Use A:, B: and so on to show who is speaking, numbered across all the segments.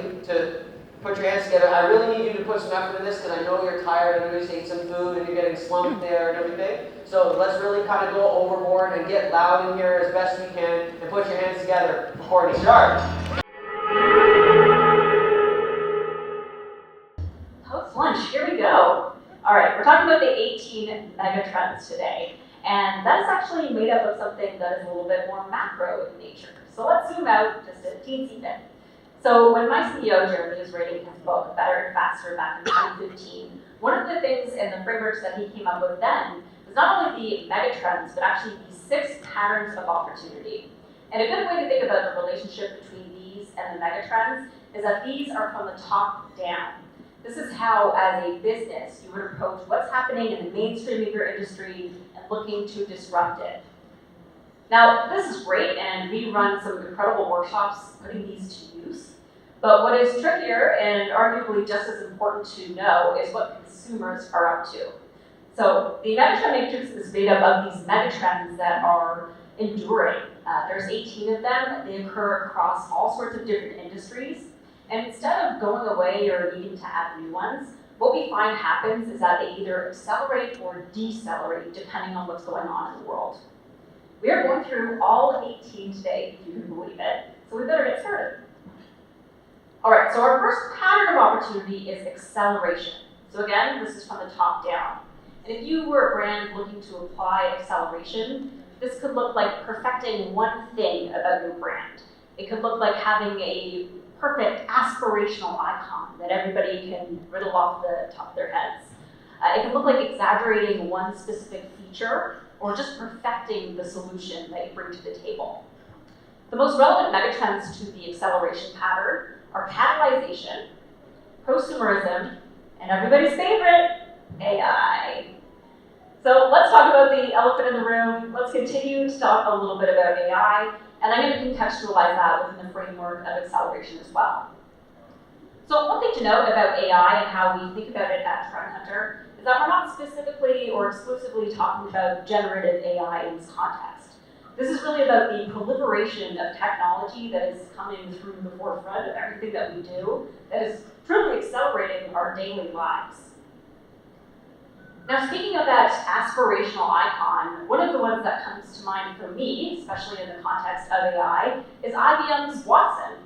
A: you to put your hands together. I really need you to put some effort in this because I know you're tired and you just ate some food and you're getting slumped there and everything. So let's really kind of go overboard and get loud in here as best we can and put your hands together for Courtney Scharf.
B: Post-lunch, here we go. All right, we're talking about the 18 megatrends today. And that is actually made up of something that is a little bit more macro in nature. So let's zoom out just a teensy bit. So when my CEO, Jeremy, was writing his book, Better and Faster, back in 2015, one of the things in the frameworks that he came up with then was not only the megatrends, but actually the 6 patterns of opportunity. And a good way to think about the relationship between these and the megatrends is that these are from the top down. This is how, as a business, you would approach what's happening in the mainstream of your industry and looking to disrupt it. Now, this is great, and we run some incredible workshops putting these to use. But what is trickier, and arguably just as important to know, is what consumers are up to. So the megatrend matrix is made up of these megatrends that are enduring. There's 18 of them. They occur across all sorts of different industries. And instead of going away or needing to add new ones, what we find happens is that they either accelerate or decelerate depending on what's going on in the world. We are going through all 18 today, if you can believe it, so we better get started. All right, so our first pattern of opportunity is acceleration. So again, this is from the top down. And if you were a brand looking to apply acceleration, this could look like perfecting one thing about your brand. It could look like having a perfect aspirational icon that everybody can riddle off the top of their heads. It can look like exaggerating one specific feature or just perfecting the solution that you bring to the table. The most relevant megatrends to the acceleration pattern are catalyzation, prosumerism, and everybody's favorite, AI. So let's talk about the elephant in the room. Let's continue to talk a little bit about AI, and I'm going to contextualize that within the framework of acceleration as well. So one thing to note about AI and how we think about it at TrendHunter is that we're not specifically or exclusively talking about generative AI in this context. This is really about the proliferation of technology that is coming through the forefront of everything that we do, that is truly accelerating our daily lives. Now, speaking of that aspirational icon, one of the ones that comes to mind for me, especially in the context of AI, is IBM's Watson.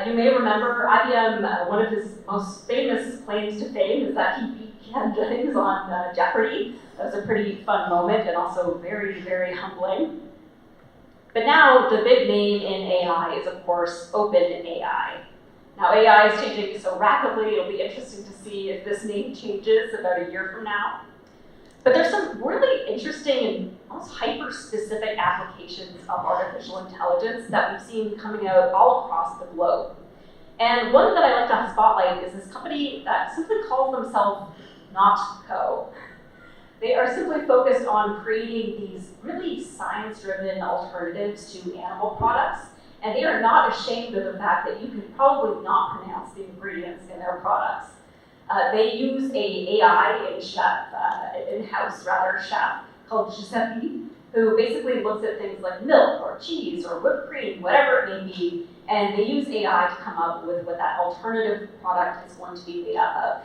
B: You may remember IBM, one of his most famous claims to fame is that he beat Ken Jennings on Jeopardy. That was a pretty fun moment and also very, very humbling. But now the big name in AI is, of course, OpenAI. Now, AI is changing so rapidly, it'll be interesting to see if this name changes about a year from now. But there's some really interesting and almost hyper-specific applications of artificial intelligence that we've seen coming out all across the globe. And one that I like to spotlight is this company that simply calls themselves NotCo. They are simply focused on creating these really science-driven alternatives to animal products, and they are not ashamed of the fact that you can probably not pronounce the ingredients in their products. They use an AI in-house chef called Giuseppe, who basically looks at things like milk or cheese or whipped cream, whatever it may be, and they use AI to come up with what that alternative product is going to be made up of.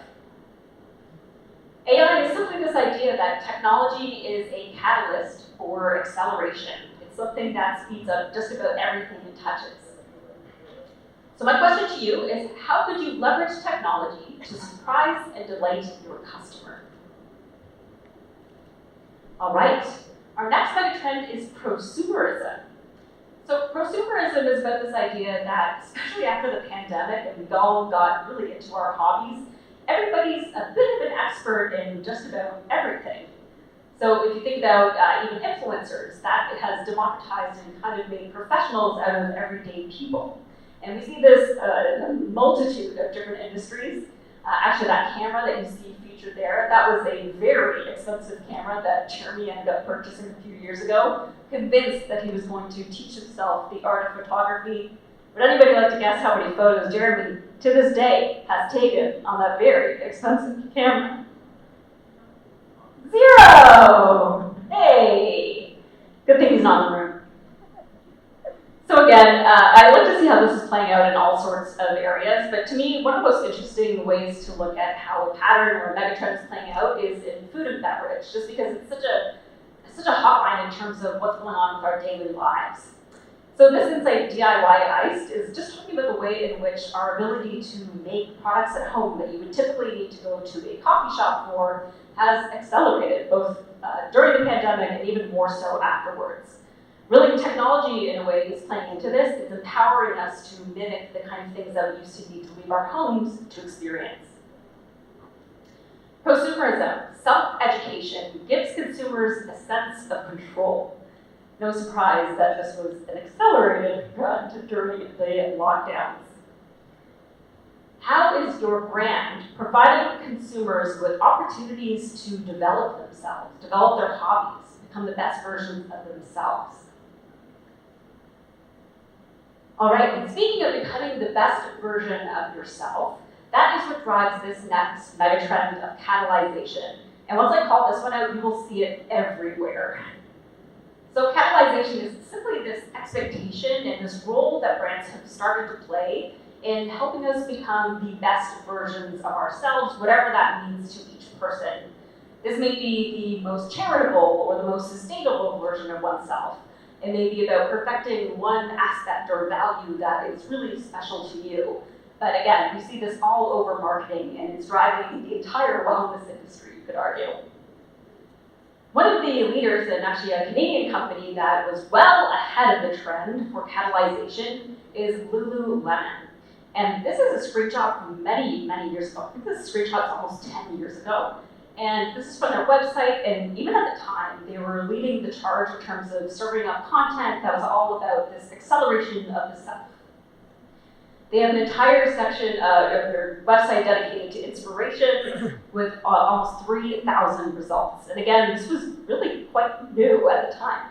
B: AI is simply this idea that technology is a catalyst for acceleration. It's something that speeds up just about everything it touches. So my question to you is, how could you leverage technology to surprise and delight your customer? All right, our next megatrend is prosumerism. So prosumerism is about this idea that, especially after the pandemic and we all got really into our hobbies, everybody's a bit of an expert in just about everything. So if you think about even influencers, that has democratized and kind of made professionals out of everyday people. And we see this in a multitude of different industries. Actually, that camera that you see featured there, that was a very expensive camera that Jeremy ended up purchasing a few years ago, convinced that he was going to teach himself the art of photography. Would anybody like to guess how many photos Jeremy, to this day, has taken on that very expensive camera? 0! Hey! Good thing he's not in the room. So again, I like to see how this is playing out in all sorts of areas, but to me, one of the most interesting ways to look at how a pattern or a megatrend is playing out is in food and beverage, just because it's such a hot line in terms of what's going on with our daily lives. So this insight, DIY Iced, is just talking about the way in which our ability to make products at home that you would typically need to go to a coffee shop for has accelerated, both during the pandemic and even more so afterwards. Really, technology, in a way, is playing into this. It's empowering us to mimic the kind of things that we used to need to leave our homes to experience. Prosumerism, self-education, gives consumers a sense of control. No surprise that this was an accelerated trend during the lockdowns. How is your brand providing consumers with opportunities to develop themselves, develop their hobbies, become the best versions of themselves? All right, and speaking of becoming the best version of yourself, that is what drives this next megatrend of catalyzation. And once I call this one out, you will see it everywhere. So catalyzation is simply this expectation and this role that brands have started to play in helping us become the best versions of ourselves, whatever that means to each person. This may be the most charitable or the most sustainable version of oneself. It may be about perfecting one aspect or value that is really special to you. But again, we see this all over marketing, and it's driving the entire wellness industry, you could argue. One of the leaders in actually a Canadian company that was well ahead of the trend for catalyzation is Lululemon. And this is a screenshot from many, many years ago. I think this screenshot's almost 10 years ago. And this is from their website, and even at the time, they were leading the charge in terms of serving up content that was all about this acceleration of the self. They have an entire section of their website dedicated to inspiration with almost 3,000 results. And again, this was really quite new at the time.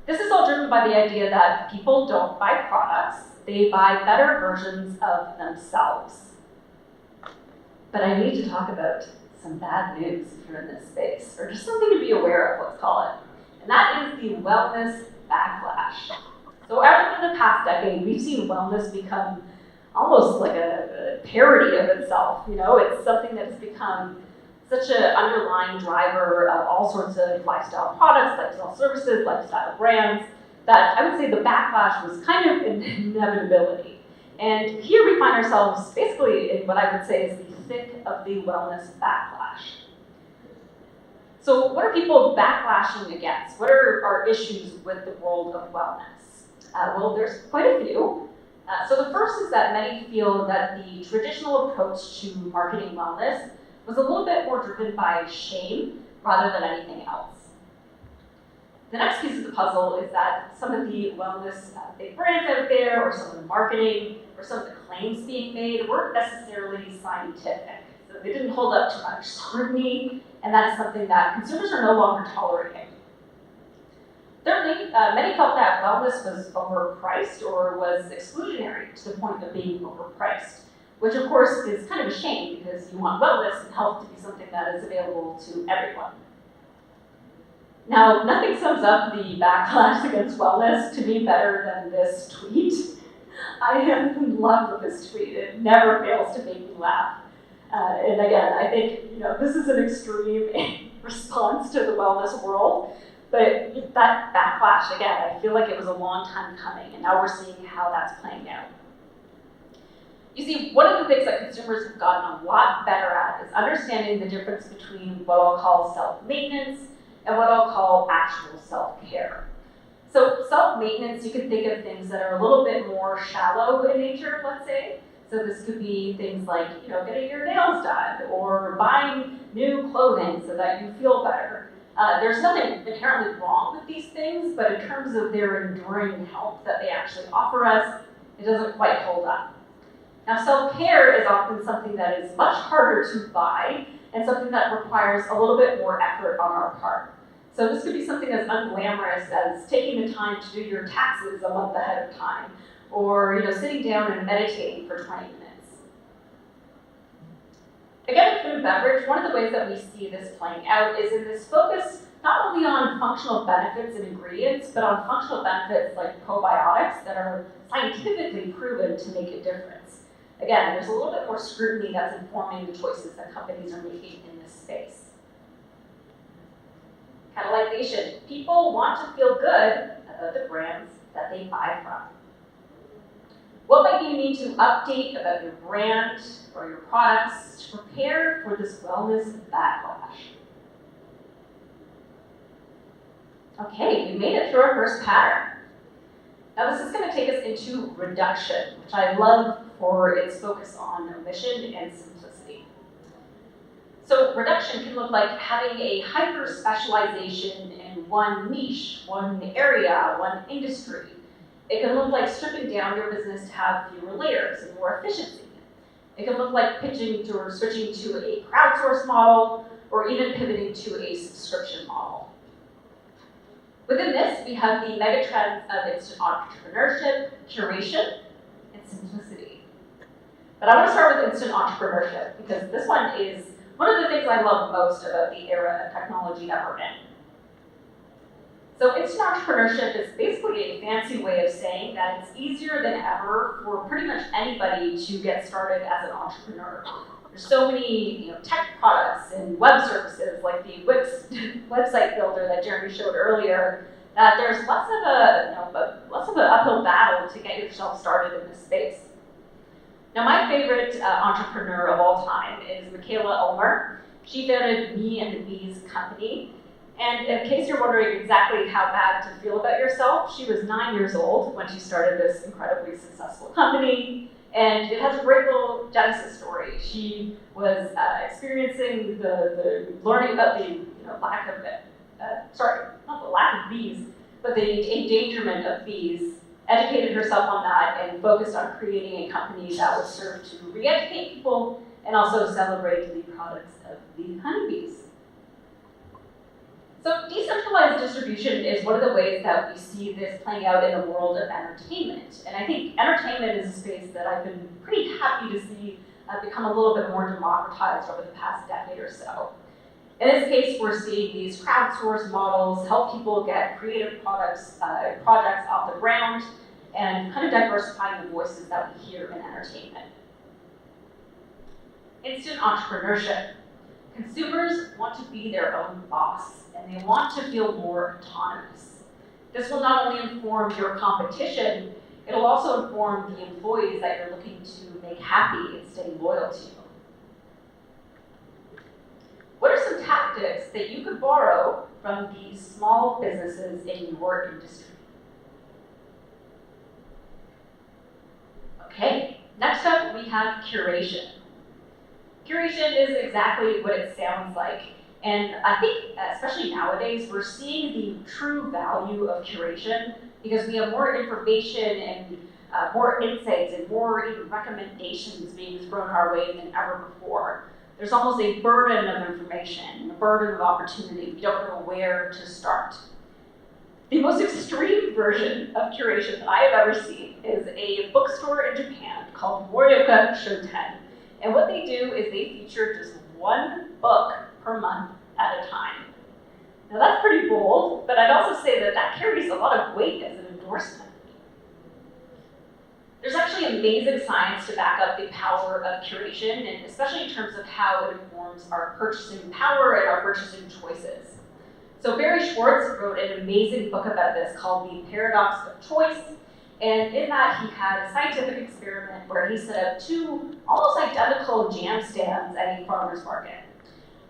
B: This is all driven by the idea that people don't buy products, they buy better versions of themselves. But I need to talk about some bad news if you're in this space, or just something to be aware of, let's call it. And that is the wellness backlash. So over the past decade, we've seen wellness become almost like a parody of itself. You know, it's something that has become such an underlying driver of all sorts of lifestyle products, lifestyle services, lifestyle brands, that I would say the backlash was kind of an inevitability. And here we find ourselves basically in what I would say is the thick of the wellness backlash. So what are people backlashing against? What are our issues with the world of wellness? Well, there's quite a few. So the first is that many feel that the traditional approach to marketing wellness was a little bit more driven by shame rather than anything else. The next piece of the puzzle is that some of the wellness big brands out there, or some of the marketing, or some of the claims being made weren't necessarily scientific. So they didn't hold up to much scrutiny, and that is something that consumers are no longer tolerating. Thirdly, many felt that wellness was overpriced or was exclusionary to the point of being overpriced, which of course is kind of a shame because you want wellness and health to be something that is available to everyone. Now, nothing sums up the backlash against wellness to me better than this tweet. I am in love with this tweet. It never fails to make me laugh. And again, I think this is an extreme response to the wellness world, but that backlash, again, I feel like it was a long time coming, and now we're seeing how that's playing out. You see, one of the things that consumers have gotten a lot better at is understanding the difference between what I'll call self-maintenance and what I'll call actual self-care. So self-maintenance, you can think of things that are a little bit more shallow in nature, let's say. So this could be things like, getting your nails done or buying new clothing so that you feel better. There's nothing inherently wrong with these things, but in terms of their enduring help that they actually offer us, it doesn't quite hold up. Now, self-care is often something that is much harder to buy and something that requires a little bit more effort on our part. So this could be something as unglamorous as taking the time to do your taxes a month ahead of time, or sitting down and meditating for 20 minutes. Again, in food and beverage, one of the ways that we see this playing out is in this focus not only on functional benefits and ingredients, but on functional benefits like probiotics that are scientifically proven to make a difference. Again, there's a little bit more scrutiny that's informing the choices that companies are making in this space. Catalyzation. People want to feel good about the brands that they buy from. What might you need to update about your brand or your products to prepare for this wellness backlash? Okay, we made it through our first pattern. Now this is going to take us into reduction, which I love for its focus on omission and simplicity. So reduction can look like having a hyper-specialization in one niche, one area, one industry. It can look like stripping down your business to have fewer layers and more efficiency. It can look like pitching to or switching to a crowdsourced model, or even pivoting to a subscription model. Within this, we have the megatrends of instant entrepreneurship, curation, and simplicity. But I want to start with instant entrepreneurship because this one is one of the things I love most about the era of technology that we're in. So instant entrepreneurship is basically a fancy way of saying that it's easier than ever for pretty much anybody to get started as an entrepreneur. There's so many tech products and web services like the Wix website builder that Jeremy showed earlier, that there's less of an uphill battle to get yourself started in this space. Now my favorite entrepreneur of all time is Michaela Ulmer. She founded Me and the Bees company. And in case you're wondering exactly how bad to feel about yourself, she was 9 years old when she started this incredibly successful company. And it has a great little genesis story. She was experiencing the learning about the lack of, not the lack of bees, but the endangerment of bees, educated herself on that and focused on creating a company that would serve to re-educate people and also celebrate the products of the honeybees. So decentralized distribution is one of the ways that we see this playing out in the world of entertainment. And I think entertainment is a space that I've been pretty happy to see become a little bit more democratized over the past decade or so. In this case, we're seeing these crowdsourced models help people get creative projects off the ground and kind of diversifying the voices that we hear in entertainment. Instant entrepreneurship. Consumers want to be their own boss, and they want to feel more autonomous. This will not only inform your competition, it'll also inform the employees that you're looking to make happy and stay loyal to you. What are some tactics that you could borrow from these small businesses in your industry? Okay, next up we have curation. Curation is exactly what it sounds like. And I think, especially nowadays, we're seeing the true value of curation because we have more information and more insights and more even recommendations being thrown our way than ever before. There's almost a burden of information, a burden of opportunity. We don't know where to start. The most extreme version of curation that I have ever seen is a bookstore in Japan called Morioka Shoten. And what they do is they feature just one book per month at a time. Now that's pretty bold, but I'd also say that that carries a lot of weight as an endorsement. There's actually amazing science to back up the power of curation, and especially in terms of how it informs our purchasing power and our purchasing choices. So Barry Schwartz wrote an amazing book about this called The Paradox of Choice. And in that, he had a scientific experiment where he set up two almost identical jam stands at a farmer's market.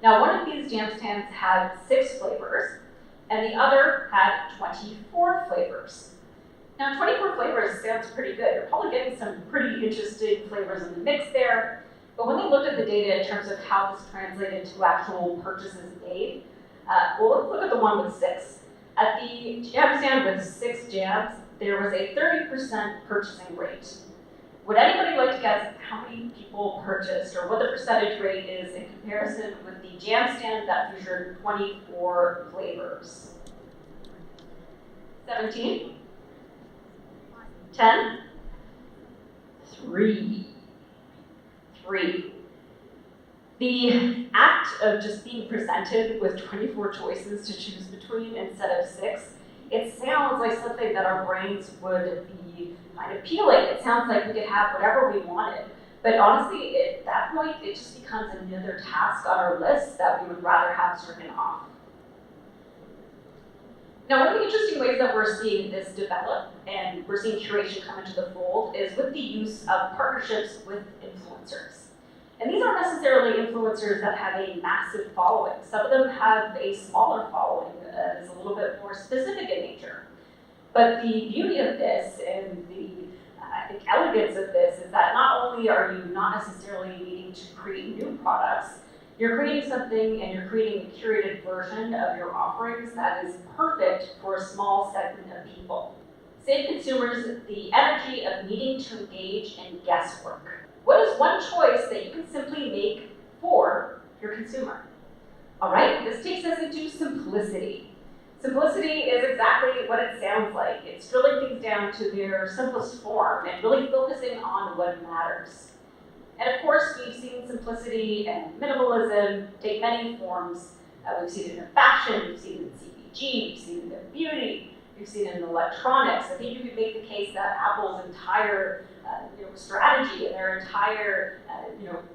B: Now, one of these jam stands had 6 flavors, and the other had 24 flavors. Now, 24 flavors sounds pretty good. You're probably getting some pretty interesting flavors in the mix there. But when they looked at the data in terms of how this translated to actual purchases made, well, let's look at the one with 6. At the jam stand with 6 jams, there was a 30% purchasing rate. Would anybody like to guess how many people purchased or what the percentage rate is in comparison with the jam stand that featured 24 flavors? 17? 10? 3. The act of just being presented with 24 choices to choose between instead of 6, it sounds like something that our brains would be kind of appealing. It sounds like we could have whatever we wanted. But honestly, at that point, it just becomes another task on our list that we would rather have stricken off. Now, one of the interesting ways that we're seeing this develop, and we're seeing curation come into the fold, is with the use of partnerships with influencers. And these aren't necessarily influencers that have a massive following. Some of them have a smaller following that is a little bit more specific in nature. But the beauty of this and the elegance of this is that not only are you not necessarily needing to create new products, you're creating something and you're creating a curated version of your offerings that is perfect for a small segment of people. Save consumers the energy of needing to engage in guesswork. What is one choice that you can simply make for your consumer? All right, this takes us into simplicity. Simplicity is exactly what it sounds like. It's drilling things down to their simplest form and really focusing on what matters. And of course, we've seen simplicity and minimalism take many forms. We've seen it in fashion, we've seen it in CPG, we've seen it in beauty, we've seen it in electronics. I think you could make the case that Apple's entire strategy and their entire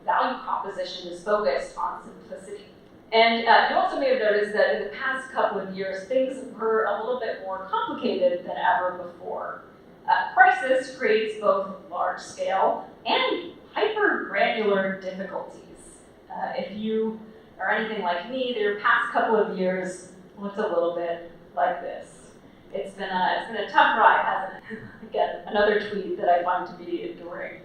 B: value proposition is focused on simplicity. And you also may have noticed that in the past couple of years, things were a little bit more complicated than ever before. Crisis creates both large-scale and hyper-granular difficulties. If you are anything like me, the past couple of years looked a little bit like this. It's been a tough ride, hasn't it? Again, another tweet that I find to be enduring.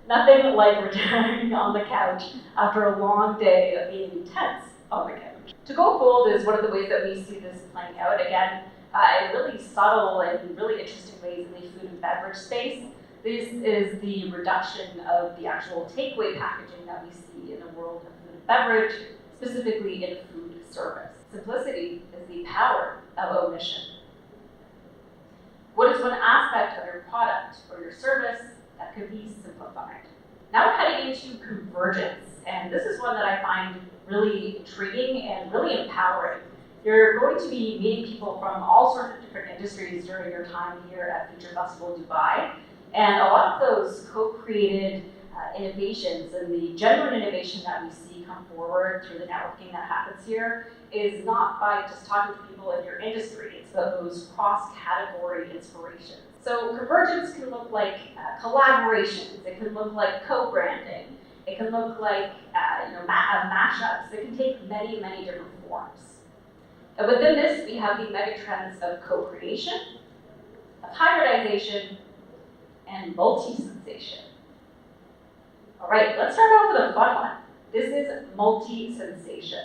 B: Nothing like retiring on the couch after a long day of being tense on the couch. To go fold is one of the ways that we see this playing out. Again, in really subtle and really interesting ways in the food and beverage space. This is the reduction of the actual takeaway packaging that we see in the world of food and beverage, specifically in food service. Simplicity is the power of omission. What is one aspect of your product or your service that could be simplified? Now we're heading into convergence, and this is one that I find really intriguing and really empowering. You're going to be meeting people from all sorts of different industries during your time here at Future Festival Dubai, and a lot of those co-created innovations and the genuine innovation that we see come forward through the networking that happens here is not by just talking to people in your industry, it's about those cross-category inspirations. So convergence can look like collaborations, it can look like co-branding, it can look like mashups, it can take many, many different forms. And within this, we have the megatrends of co-creation, of hybridization, and multi-sensation. All right, let's start off with a fun one. This is multi-sensation.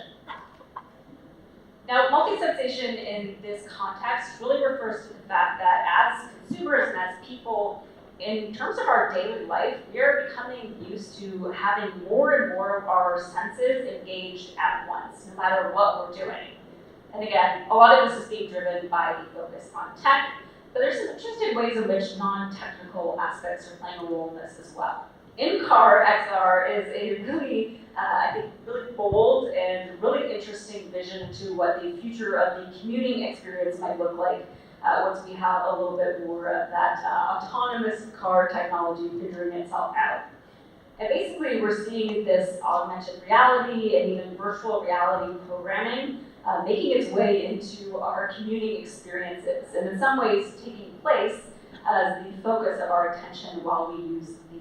B: Now, multi-sensation in this context really refers to the fact that as consumers and as people, in terms of our daily life, we are becoming used to having more and more of our senses engaged at once, no matter what we're doing. And again, a lot of this is being driven by the focus on tech, but there's some interesting ways in which non-technical aspects are playing a role in this as well. In-car XR is a really, I think, really bold and really interesting vision to what the future of the commuting experience might look like once we have a little bit more of that autonomous car technology figuring itself out. And basically, we're seeing this augmented reality and even virtual reality programming making its way into our commuting experiences, and in some ways taking place as the focus of our attention while we use these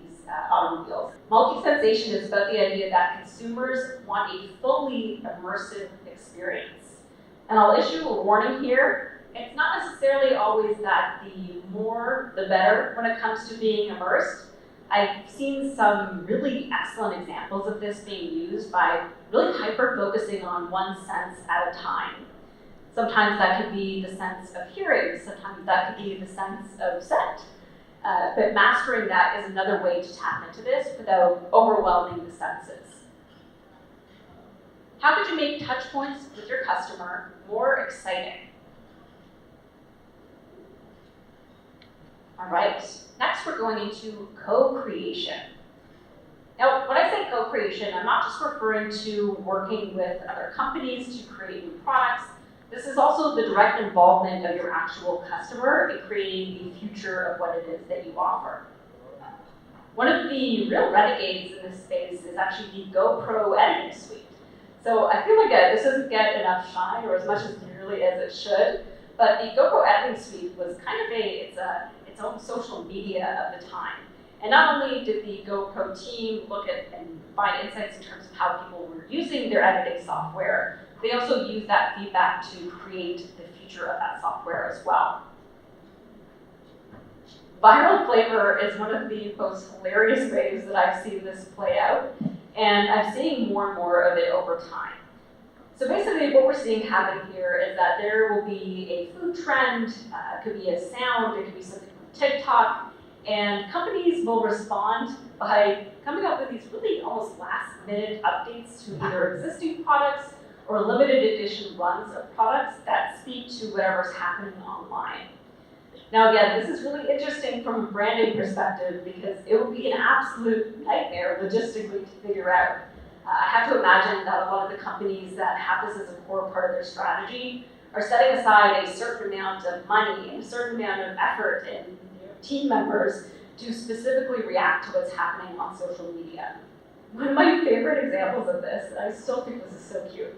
B: automobiles. Multi-sensation is about the idea that consumers want a fully immersive experience. And I'll issue a warning here. It's not necessarily always that the more, the better when it comes to being immersed. I've seen some really excellent examples of this being used by really hyper-focusing on one sense at a time. Sometimes that could be the sense of hearing, sometimes that could be the sense of scent. But mastering that is another way to tap into this without overwhelming the senses. How could you make touch points with your customer more exciting? All right, next we're going into co-creation. Now, when I say co-creation, I'm not just referring to working with other companies to create new products. This is also the direct involvement of your actual customer in creating the future of what it is that you offer. One of the real renegades in this space is actually the GoPro editing suite. So I feel like this doesn't get enough shine or as much as nearly as it should, but the GoPro editing suite was kind of its own social media of the time. And not only did the GoPro team look at and find insights in terms of how people were using their editing software, they also used that feedback to create the future of that software as well. Viral flavor is one of the most hilarious ways that I've seen this play out, and I'm seeing more and more of it over time. So basically what we're seeing happen here is that there will be a food trend, it could be a sound, it could be something from TikTok, and companies will respond by coming up with these really almost last-minute updates to either existing products or limited edition runs of products that speak to whatever's happening online. Now again, this is really interesting from a branding perspective because it would be an absolute nightmare logistically to figure out. I have to imagine that a lot of the companies that have this as a core part of their strategy are setting aside a certain amount of money and a certain amount of effort and team members to specifically react to what's happening on social media. One of my favorite examples of this, and I still think this is so cute,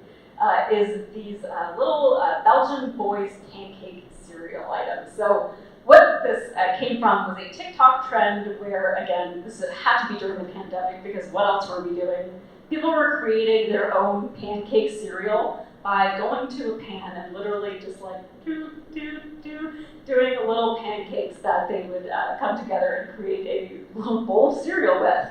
B: is these little Belgian boys pancake cereal items. So what this came from was a TikTok trend where, again, this had to be during the pandemic because what else were we doing? People were creating their own pancake cereal by going to a pan and literally just like doing little pancakes that they would come together and create a little bowl of cereal with.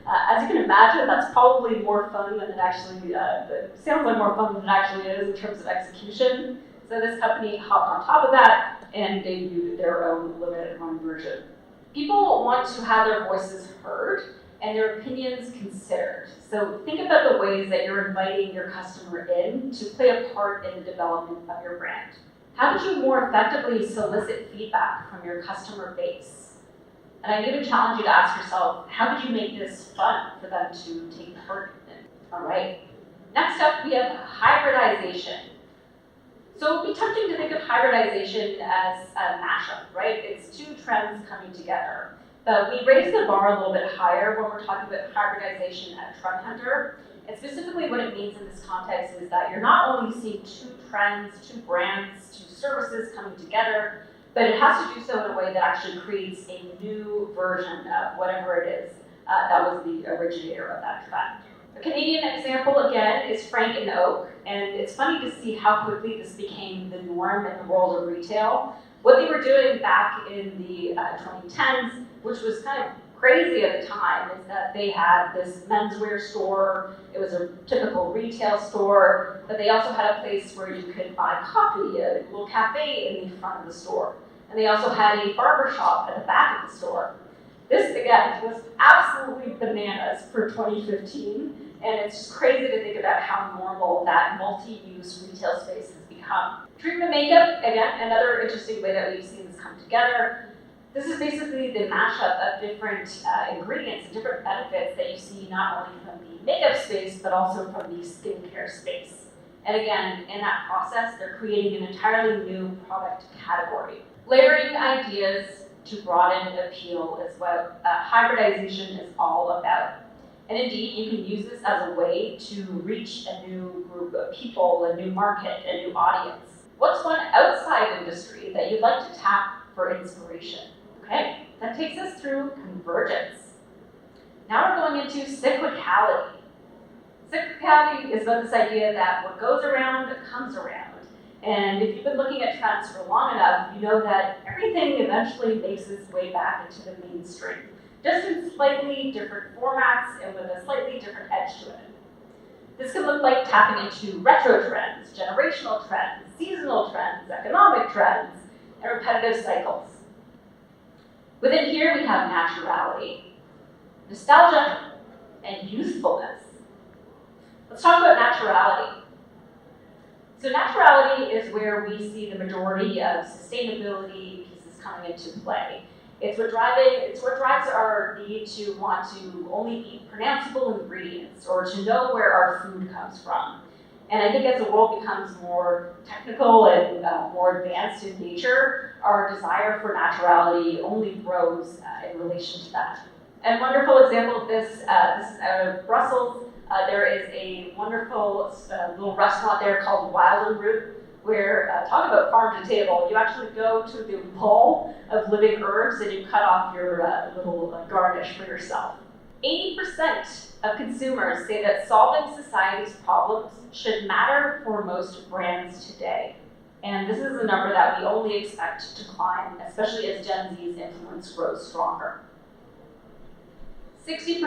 B: As you can imagine, that's probably more fun than it actually, it sounds like more fun than it actually is in terms of execution. So this company hopped on top of that and debuted their own limited run version. People want to have their voices heard and their opinions considered. So think about the ways that you're inviting your customer in to play a part in the development of your brand. How would you more effectively solicit feedback from your customer base? And I even challenge you to ask yourself, how would you make this fun for them to take part in? All right. Next up, we have hybridization. So it would be tempting to think of hybridization as a mashup, right? It's two trends coming together. But we raise the bar a little bit higher when we're talking about hybridization at Trend Hunter. And specifically what it means in this context is that you're not only seeing two trends, two brands, two services coming together, but it has to do so in a way that actually creates a new version of whatever it is that was the originator of that trend. A Canadian example, again, is Frank and Oak, and it's funny to see how quickly this became the norm in the world of retail. What they were doing back in the 2010s, which was kind of crazy at the time, is that they had this menswear store. It was a typical retail store, but they also had a place where you could buy coffee, a little cafe in the front of the store. And they also had a barber shop at the back of the store. This, again, was absolutely bananas for 2015, and it's just crazy to think about how normal that multi-use retail space has become. Treatment makeup, again, another interesting way that we've seen this come together. This is basically the mashup of different ingredients and different benefits that you see not only from the makeup space, but also from the skincare space. And again, in that process, they're creating an entirely new product category. Layering ideas to broaden appeal is what hybridization is all about. And indeed, you can use this as a way to reach a new group of people, a new market, a new audience. What's one outside industry that you'd like to tap for inspiration? Okay, that takes us through convergence. Now we're going into cyclicality. Cyclicality is about this idea that what goes around comes around. And if you've been looking at trends for long enough, you know that everything eventually makes its way back into the mainstream, just in slightly different formats and with a slightly different edge to it. This can look like tapping into retro trends, generational trends, seasonal trends, economic trends, and repetitive cycles. Within here, we have naturality, nostalgia, and youthfulness. Let's talk about naturality. So naturality is where we see the majority of sustainability pieces coming into play. It's what drives our need to want to only eat pronounceable ingredients or to know where our food comes from. And I think as the world becomes more technical and more advanced in nature, our desire for naturality only grows in relation to that. And a wonderful example of this, this is out of Brussels. There is a wonderful little restaurant there called Wild and Root, where, talk about farm to table, you actually go to the bowl of living herbs and you cut off your little garnish for yourself. 80% of consumers say that solving society's problems should matter for most brands today. And this is a number that we only expect to climb, especially as Gen Z's influence grows stronger. 60%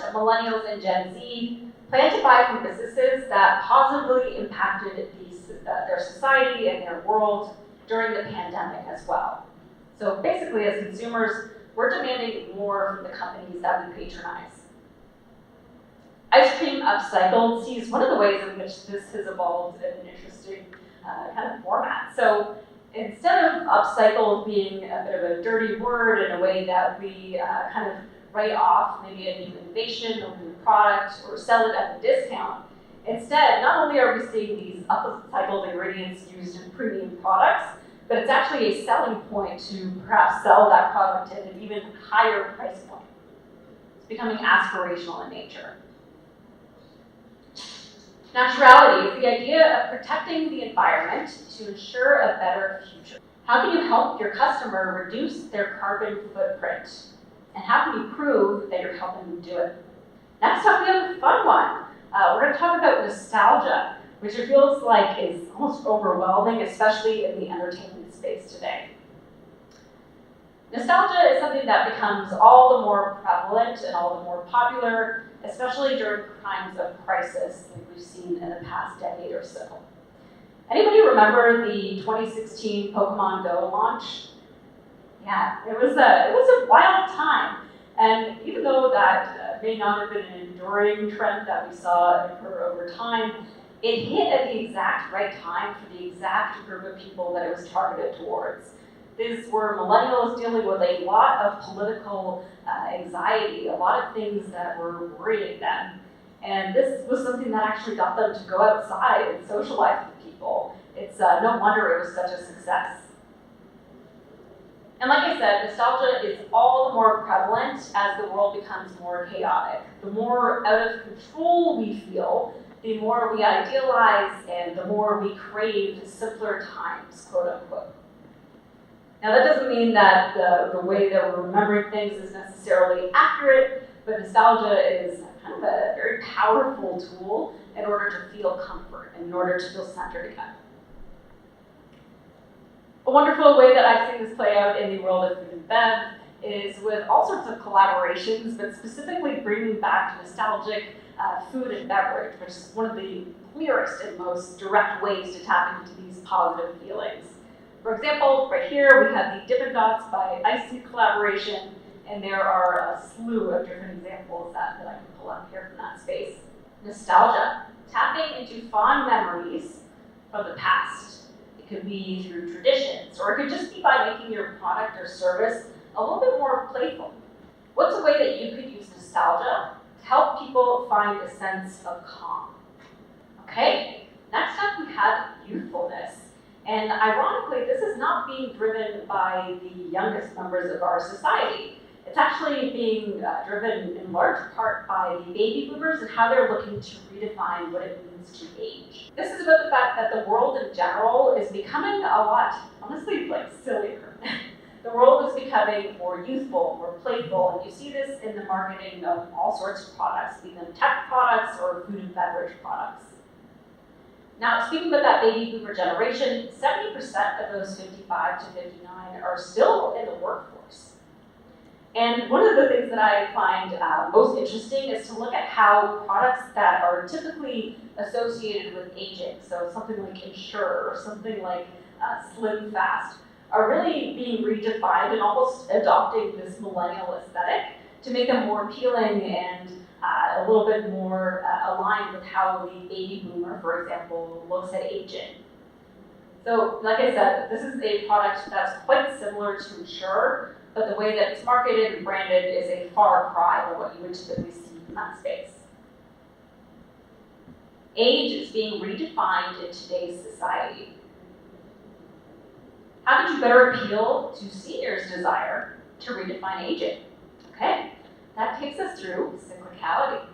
B: of millennials and Gen Z plan to buy from businesses that positively impacted their society and their world during the pandemic as well. So basically, as consumers, we're demanding more from the companies that we patronize. Ice Cream Upcycled sees one of the ways in which this has evolved in an interesting kind of format. So instead of upcycled being a bit of a dirty word in a way that we kind of write off maybe a new innovation or new product or sell it at a discount, instead, not only are we seeing these upcycled ingredients used in premium products, but it's actually a selling point to perhaps sell that product at an even higher price point. It's becoming aspirational in nature. Naturality is the idea of protecting the environment to ensure a better future. How can you help your customer reduce their carbon footprint? And how can you prove that you're helping them do it? Next up, we have a fun one. We're going to talk about nostalgia, which it feels like is almost overwhelming, especially in the entertainment space today. Nostalgia is something that becomes all the more prevalent and all the more popular, especially during times of crisis like we've seen in the past decade or so. Anybody remember the 2016 Pokemon Go launch? Yeah, it was a wild time. And even though that may not have been an enduring trend that we saw occur over time, it hit at the exact right time for the exact group of people that it was targeted towards. These were millennials dealing with a lot of political anxiety, a lot of things that were worrying them. And this was something that actually got them to go outside and socialize with people. It's no wonder it was such a success. And like I said, nostalgia is all the more prevalent as the world becomes more chaotic. The more out of control we feel, the more we idealize and the more we crave simpler times, quote unquote. Now that doesn't mean that the way that we're remembering things is necessarily accurate, but nostalgia is kind of a very powerful tool in order to feel comfort and in order to feel centered again. A wonderful way that I've seen this play out in the world of food and bev is with all sorts of collaborations, but specifically bringing back nostalgic food and beverage, which is one of the clearest and most direct ways to tap into these positive feelings. For example, right here we have the Dippin' Dots by Icy collaboration, and there are a slew of different examples that I can pull up here from that space. Nostalgia, tapping into fond memories from the past. It could be through traditions, or it could just be by making your product or service a little bit more playful. What's a way that you could use nostalgia to help people find a sense of calm? Okay, next up we have youthfulness. And ironically, this is not being driven by the youngest members of our society. It's actually being driven in large part by the baby boomers and how they're looking to redefine what it means to age. This is about the fact that the world in general is becoming a lot, honestly, like sillier. The world is becoming more youthful, more playful, and you see this in the marketing of all sorts of products, be them tech products or food and beverage products. Now, speaking about that baby boomer generation, 70% of those 55 to 59 are still in the workforce. And one of the things that I find most interesting is to look at how products that are typically associated with aging, so something like Ensure or something like Slim Fast, are really being redefined and almost adopting this millennial aesthetic to make them more appealing and a little bit more aligned with how the baby boomer, for example, looks at aging. So, like I said, this is a product that's quite similar to Ensure, but the way that it's marketed and branded is a far cry from what you would typically see in that space. Age is being redefined in today's society. How could you better appeal to seniors' desire to redefine aging? Okay, that takes us through cyclicality.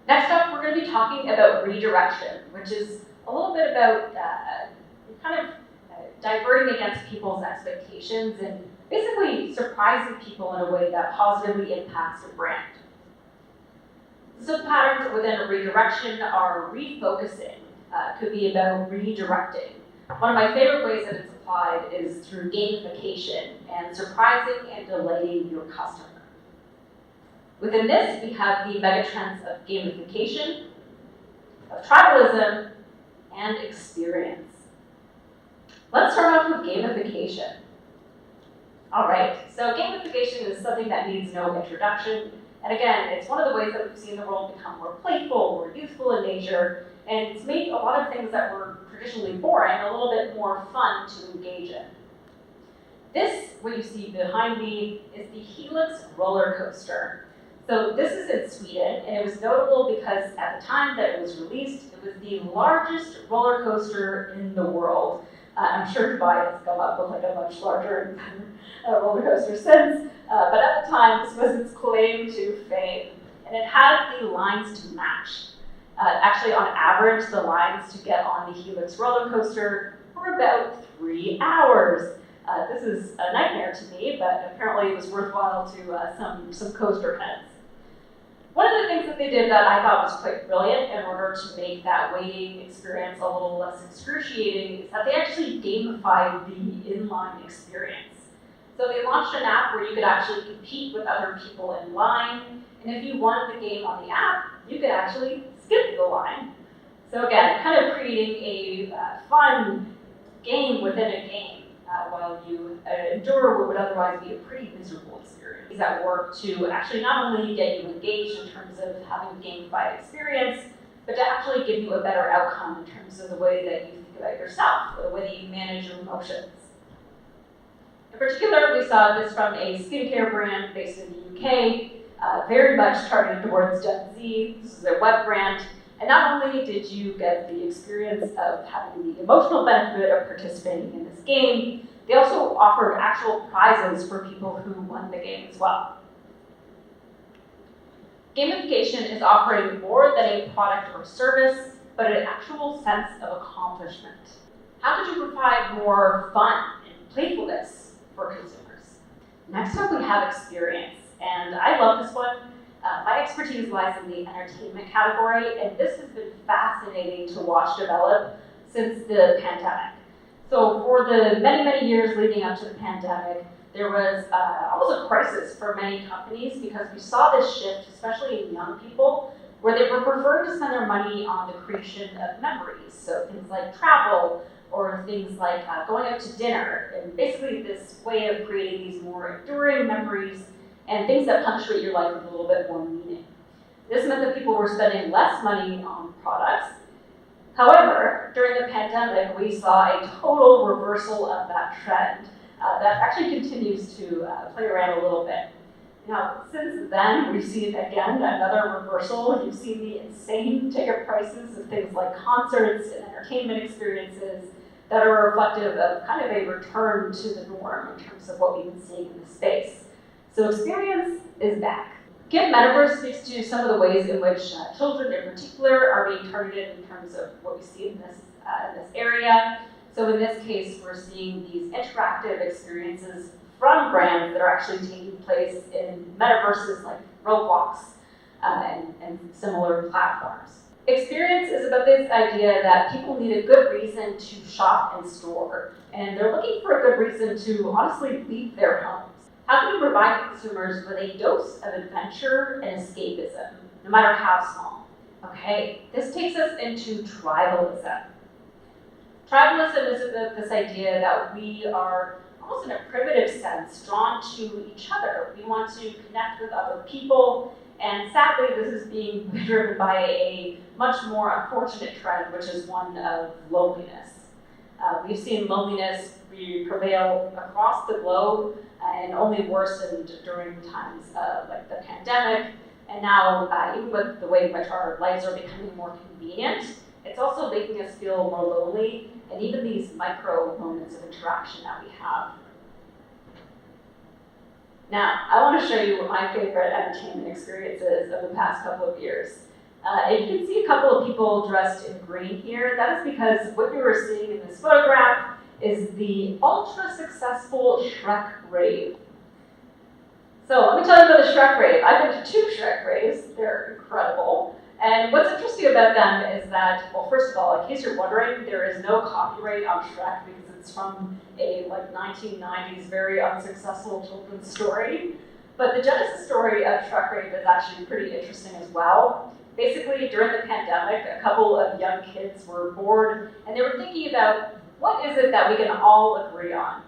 B: Next up, we're going to be talking about redirection, which is a little bit about diverting against people's expectations and basically surprising people in a way that positively impacts your brand. Some patterns within a redirection are refocusing, could be about redirecting. One of my favorite ways that it's applied is through gamification and surprising and delighting your customer. Within this, we have the megatrends of gamification, of tribalism, and experience. Let's start off with gamification. All right, so gamification is something that needs no introduction. And again, it's one of the ways that we've seen the world become more playful, more youthful in nature, and it's made a lot of things that were traditionally boring a little bit more fun to engage in. This, what you see behind me, is the Helix roller coaster. So this is in Sweden, and it was notable because at the time that it was released, it was the largest roller coaster in the world. I'm sure Dubai has come up with like a much larger roller coaster since, but at the time, this was its claim to fame. And it had the lines to match. Actually, on average, the lines to get on the Helix roller coaster were about 3 hours. This is a nightmare to me, but apparently it was worthwhile to some coaster heads. One of the things that they did that I thought was quite brilliant in order to make that waiting experience a little less excruciating is that they actually gamified the inline experience. So they launched an app where you could actually compete with other people in line, and if you won the game on the app, you could actually skip the line. So again, kind of creating a fun game within a game while you endure what would otherwise be a pretty miserable experience. That work to actually not only get you engaged in terms of having a gamified experience, but to actually give you a better outcome in terms of the way that you think about yourself, or the way that you manage your emotions. In particular, we saw this from a skincare brand based in the UK, very much targeted towards Gen Z. This is their web brand. And not only did you get the experience of having the emotional benefit of participating in this game, they also offered actual prizes for people who won the game as well. Gamification is offering more than a product or service, but an actual sense of accomplishment. How could you provide more fun and playfulness for consumers? Next up, we have experience, and I love this one. My expertise lies in the entertainment category, and this has been fascinating to watch develop since the pandemic. So for the many, many years leading up to the pandemic, there was almost a crisis for many companies because we saw this shift, especially in young people, where they were preferring to spend their money on the creation of memories. So things like travel, or things like going out to dinner, and basically this way of creating these more enduring memories and things that punctuate your life with a little bit more meaning. This meant that people were spending less money on products. However, during the pandemic, we saw a total reversal of that trend that actually continues to play around a little bit. Now, since then, we've seen again another reversal. You've seen the insane ticket prices of things like concerts and entertainment experiences that are reflective of kind of a return to the norm in terms of what we've been seeing in the space. So experience is back. Again, Metaverse speaks to some of the ways in which children in particular are being targeted in terms of what we see in this area. So in this case, we're seeing these interactive experiences from brands that are actually taking place in metaverses like Roblox and similar platforms. Experience is about this idea that people need a good reason to shop in store, and they're looking for a good reason to honestly leave their homes. How can you provide consumers with a dose of adventure and escapism, no matter how small? Okay, this takes us into tribalism. Tribalism is about this idea that we are, almost in a primitive sense, drawn to each other. We want to connect with other people, and sadly, this is being driven by a much more unfortunate trend, which is one of loneliness. We've seen loneliness prevail across the globe, and only worsened during times like the pandemic. And now, even with the way in which our lives are becoming more convenient, it's also making us feel more lonely, and even these micro moments of interaction that we have. Now, I want to show you my favorite entertainment experiences of the past couple of years. And you can see a couple of people dressed in green here. That is because what you are seeing in this photograph is the ultra successful Shrek rave. So let me tell you about the Shrek rave. I've been to 2 Shrek raves. They're incredible. And what's interesting about them is that, well, first of all, in case you're wondering, there is no copyright on Shrek because it's from a 1990s very unsuccessful children's story. But the genesis story of Shrek rave is actually pretty interesting as well. Basically, during the pandemic, a couple of young kids were bored, and they were thinking about what is it that we can all agree on.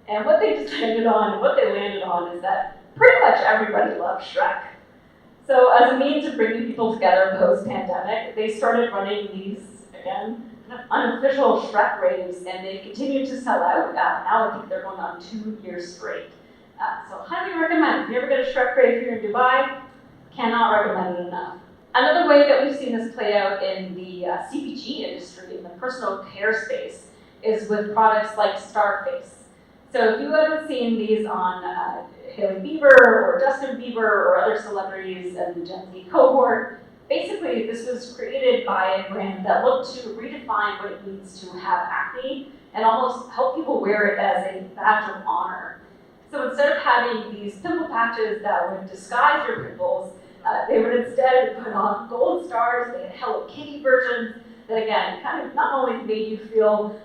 B: And what they decided on and what they landed on is that pretty much everybody loves Shrek. So as a means of bringing people together post-pandemic, they started running these, again, kind of unofficial Shrek raves, and they continued to sell out. Now I think they're going on 2 years straight. So highly recommend. If you ever get a Shrek rave here in Dubai, cannot recommend it enough. Another way that we've seen this play out in the CPG industry, in the personal care space, is with products like Starface. So if you haven't seen these on Hailey Bieber or Justin Bieber or other celebrities in the Gen Z cohort, basically this was created by a brand that looked to redefine what it means to have acne and almost help people wear it as a badge of honor. So instead of having these pimple patches that would disguise your pimples, they would instead put on gold stars. They had Hello Kitty versions that, again, kind of not only made you feel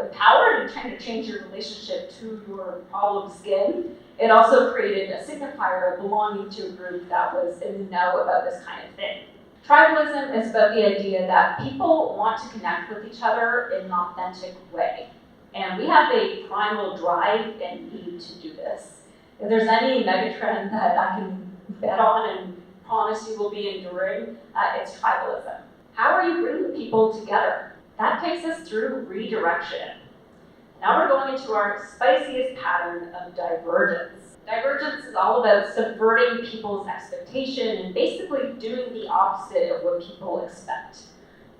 B: empowered and trying to change your relationship to your problem skin, it also created a signifier of belonging to a group that was in the know about this kind of thing. Tribalism is about the idea that people want to connect with each other in an authentic way. And we have a primal drive and need to do this. If there's any megatrend that I can bet on and promise you will be enduring, it's tribalism. How are you bringing people together? That takes us through redirection. Now we're going into our spiciest pattern of divergence. Divergence is all about subverting people's expectation and basically doing the opposite of what people expect.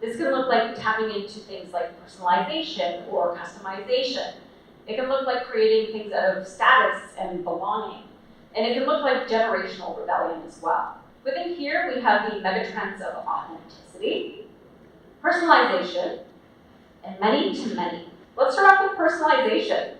B: This can look like tapping into things like personalization or customization. It can look like creating things out of status and belonging. And it can look like generational rebellion as well. Within here, we have the megatrends of authenticity, personalization, and many-to-many. Let's start off with personalization.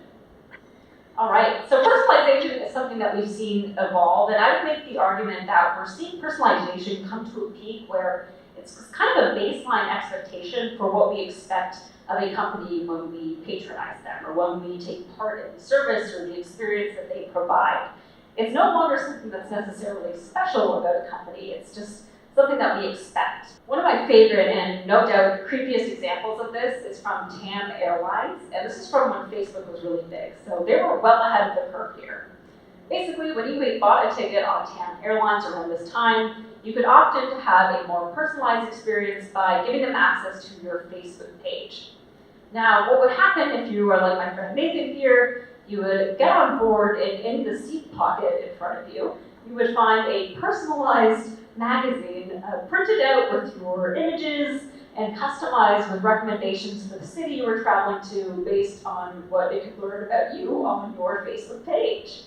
B: All right, so personalization is something that we've seen evolve, and I would make the argument that we're seeing personalization come to a peak where it's kind of a baseline expectation for what we expect of a company when we patronize them or when we take part in the service or the experience that they provide. It's no longer something that's necessarily special about a company, it's just something that we expect. One of my favorite and no doubt creepiest examples of this is from TAM Airlines, and this is from when Facebook was really big, so they were well ahead of the curve here. Basically, when you bought a ticket on TAM Airlines around this time, you could opt in to have a more personalized experience by giving them access to your Facebook page. Now, what would happen if you were like my friend Nathan here, you would get on board and in the seat pocket in front of you, you would find a personalized magazine printed out with your images and customized with recommendations for the city you were traveling to based on what it could learn about you on your Facebook page.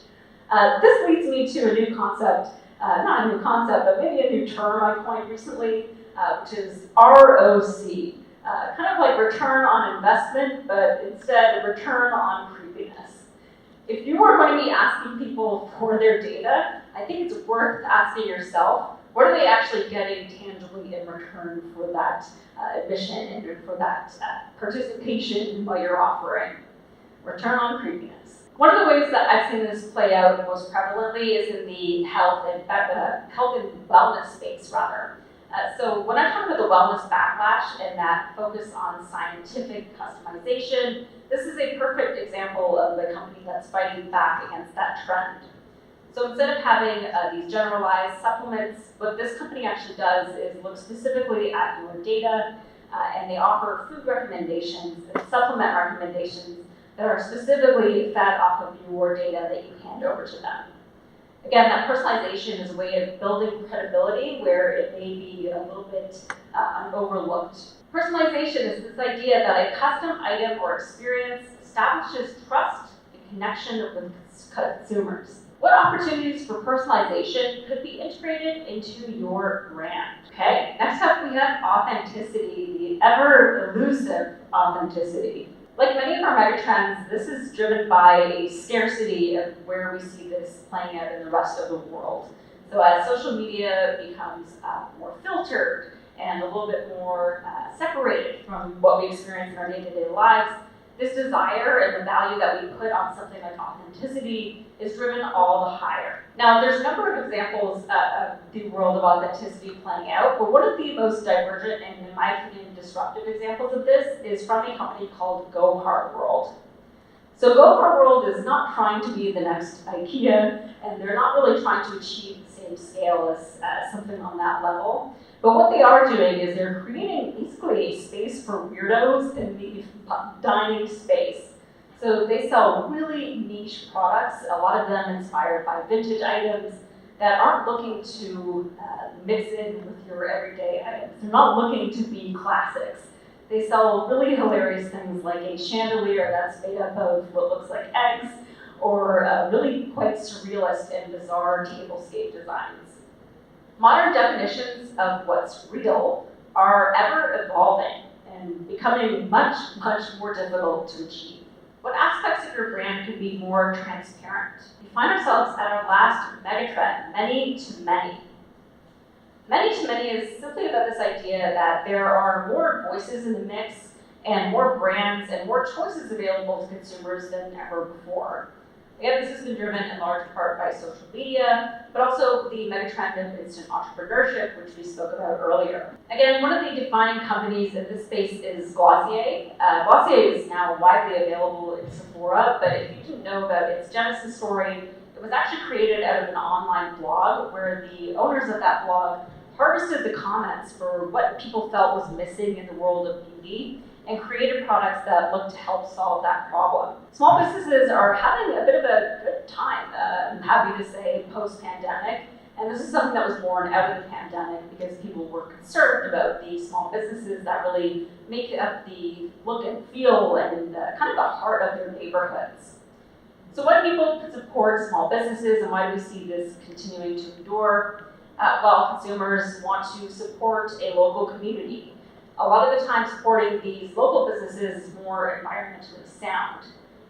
B: This leads me to a new concept, not a new concept, but maybe a new term I coined recently, which is ROC, kind of like return on investment, but instead a return on creepiness. If you are going to be asking people for their data, I think it's worth asking yourself, what are they actually getting tangibly in return for that admission and for that participation in what you're offering? Return on creepiness. One of the ways that I've seen this play out most prevalently is in the health and wellness space, rather. So when I talk about the wellness backlash and that focus on scientific customization, this is a perfect example of a company that's fighting back against that trend. So instead of having these generalized supplements, what this company actually does is look specifically at your data, and they offer food recommendations and supplement recommendations that are specifically fed off of your data that you hand over to them. Again, that personalization is a way of building credibility where it may be a little bit overlooked. Personalization is this idea that a custom item or experience establishes trust and connection with consumers. What opportunities for personalization could be integrated into your brand? Okay, next up we have authenticity, the ever elusive authenticity. Like many of our megatrends, this is driven by a scarcity of where we see this playing out in the rest of the world. So as social media becomes more filtered and a little bit more separated from what we experience in our day-to-day lives, this desire and the value that we put on something like authenticity is driven all the higher. Now, there's a number of examples of the world of authenticity playing out, but one of the most divergent and, in my opinion, disruptive examples of this is from a company called Go Hard World. So Go Hard World is not trying to be the next IKEA, and they're not really trying to achieve the same scale as something on that level. But what they are doing is they're creating basically a space for weirdos in the dining space. So they sell really niche products, a lot of them inspired by vintage items that aren't looking to mix in with your everyday items. They're not looking to be classics. They sell really hilarious things like a chandelier that's made up of what looks like eggs, or really quite surrealist and bizarre tablescape designs. Modern definitions of what's real are ever evolving and becoming much, much more difficult to achieve. What aspects of your brand can be more transparent? We find ourselves at our last megatrend, many to many. Many to many is simply about this idea that there are more voices in the mix and more brands and more choices available to consumers than ever before. Again, this has been driven in large part by social media, but also the megatrend of instant entrepreneurship, which we spoke about earlier. Again, one of the defining companies in this space is Glossier. Glossier is now widely available in Sephora, but if you didn't know about its genesis story, it was actually created out of an online blog where the owners of that blog harvested the comments for what people felt was missing in the world of beauty and created products that look to help solve that problem. Small businesses are having a bit of a good time, I'm happy to say, post-pandemic. And this is something that was born out of the pandemic because people were concerned about the small businesses that really make up the look and feel and kind of the heart of their neighborhoods. So why do people support small businesses and why do we see this continuing to endure? Well, consumers want to support a local community. A lot of the time supporting these local businesses is more environmentally sound.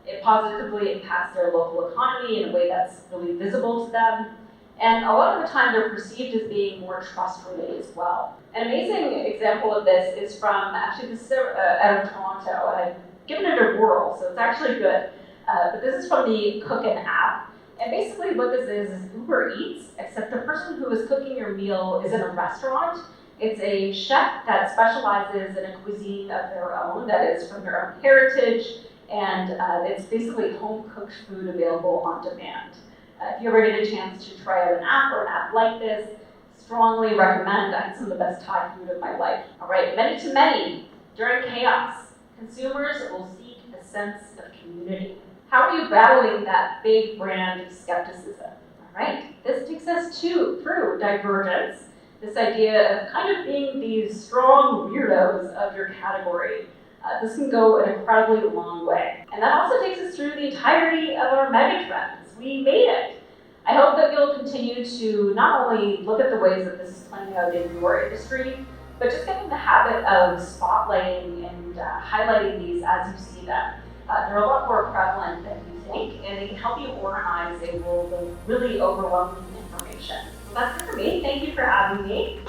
B: It positively impacts their local economy in a way that's really visible to them. And a lot of the time they're perceived as being more trustworthy as well. An amazing example of this is from, actually this is out of Toronto, and I've given it a whirl, so it's actually good. But this is from the Cookin' app. And basically what this is Uber Eats, except the person who is cooking your meal is in a restaurant. It's a chef that specializes in a cuisine of their own, that is from their own heritage, and it's basically home-cooked food available on demand. If you ever get a chance to try out an app or an app like this, strongly recommend. I had some of the best Thai food of my life. All right, many to many, during chaos, consumers will seek a sense of community. How are you battling that big brand skepticism? All right, this takes us through divergence, this idea of kind of being these strong weirdos of your category. This can go an incredibly long way. And that also takes us through the entirety of our megatrends. We made it. I hope that you'll continue to not only look at the ways that this is playing out in your industry, but just get in the habit of spotlighting and highlighting these as you see them. They're a lot more prevalent than you think, and they can help you organize a world of really overwhelming information. So that's it for me. Thank you for having me.